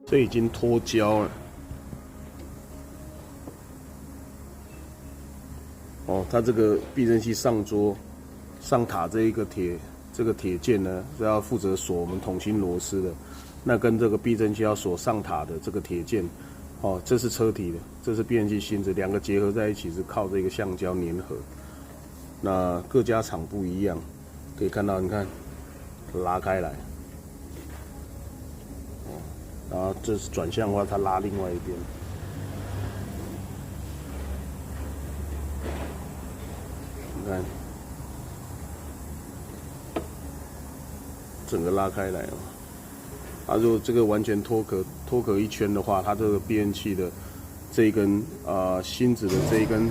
这已经脱胶了。哦，它这个避震器上桌、上塔这个铁件呢，是要负责锁我们筒芯螺丝的。那跟这个避震器要锁上塔的这个铁件，哦，这是车体的，这是避震器芯子，两个结合在一起是靠这个橡胶粘合。那各家厂不一样，可以看到，你看拉开来，哦，然后这是转向的话，它拉另外一边。你看，整个拉开来了。如果这个完全脱壳一圈的话，它这个避震器的这一根芯子的这一根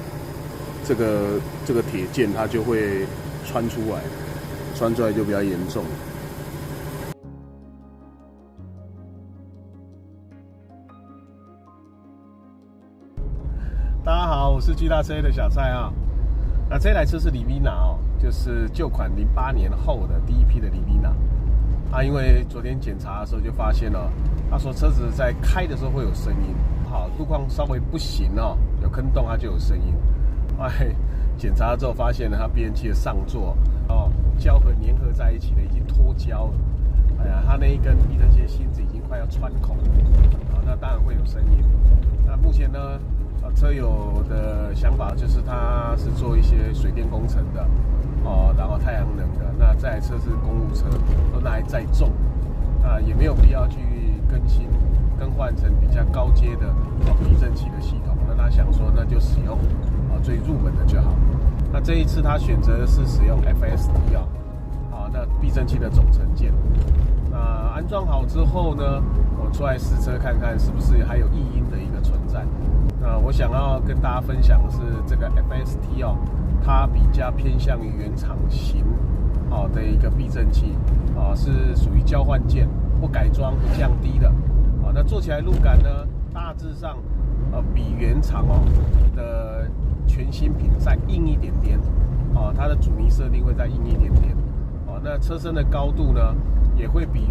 这个铁件，它就会穿出来，穿出来就比较严重。大家好，我是巨大车业的小蔡啊。那这台车是Livina哦，就是旧款08年后的第一批的Livina。因为昨天检查的时候就发现了，他说车子在开的时候会有声音，好，路况稍微不行哦，有坑洞它就有声音。检查之后发现了它避震器的上座胶和粘合在一起的已经脱胶了。它那一根避震器的芯子已经快要穿孔了，那当然会有声音。那目前呢，车友的想法就是它是做一些水电工程的。然后太阳能的，那这台车是公务车，都拿来载重，也没有必要去更换成比较高阶的避震器的系统。那他想说，那就使用最入门的就好。那这一次他选择的是使用 FST 那避震器的总成件。那安装好之后呢，我出来试车看看是不是还有异音的一个存在。那我想要跟大家分享的是这个 FST 它比较偏向于原厂型的一个避震器是属于交换件，不改装不降低的。那做起来路感呢，大致上比原厂的全新品再硬一点点。它的阻尼设定会再硬一点点。那车身的高度呢，也会比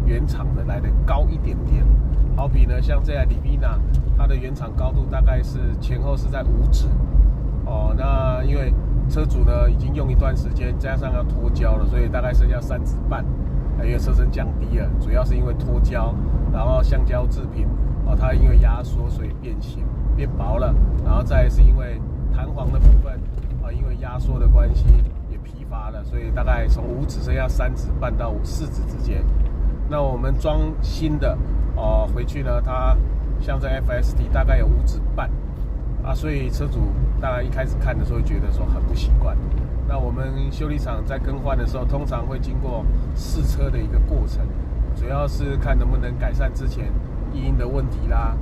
原厂的来的高一点点。好比呢，像这台Livina，它的原厂高度大概是前后是在5指。那因为车主呢已经用一段时间，加上要脱胶了，所以大概剩下3指半。因为车身降低了，主要是因为脱胶，然后橡胶制品它因为压缩所以变形变薄了，然后再是因为弹簧的部分因为压缩的关系也疲乏了，所以大概从5指剩下3指半到4指之间。那我们装新的回去呢，它像这 FST 大概有5指半。所以车主当然一开始看的时候会觉得说很不习惯。那我们修理厂在更换的时候，通常会经过试车的一个过程，主要是看能不能改善之前异音的问题啦，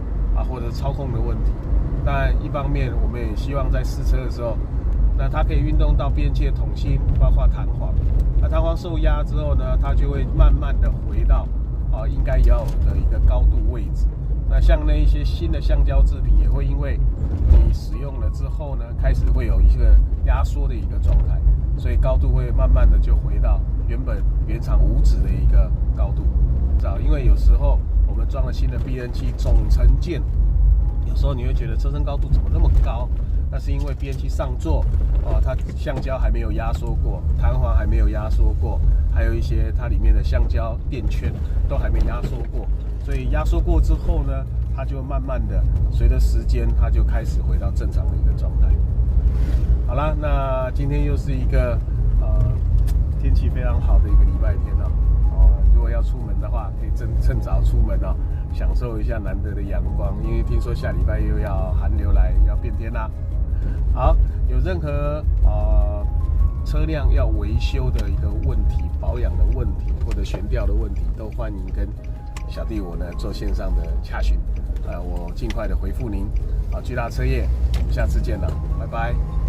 或者操控的问题。当然，一方面我们也希望在试车的时候，那它可以运动到避震器的筒芯，包括弹簧。那弹簧受压之后呢，它就会慢慢的回到应该要有的一个高度位置。那像那一些新的橡胶制品，也会因为你使用了之后呢，开始会有一个压缩的一个状态，所以高度会慢慢的就回到原厂5指的一个高度。因为有时候我们装了新的避震器总成件，有时候你会觉得车身高度怎么那么高？那是因为避震器上座它橡胶还没有压缩过，弹簧还没有压缩过，还有一些它里面的橡胶垫圈都还没压缩过。所以压缩过之后呢，它就慢慢的随着时间，它就开始回到正常的一个状态。好啦，那今天又是一个天气非常好的一个礼拜天如果要出门的话，可以趁早出门享受一下难得的阳光，因为听说下礼拜又要寒流来，要变天啦。好，有任何车辆要维修的一个问题、保养的问题或者悬吊的问题，都欢迎跟小弟我呢做线上的洽询，我尽快的回复您。巨大车业，我们下次见了，拜拜。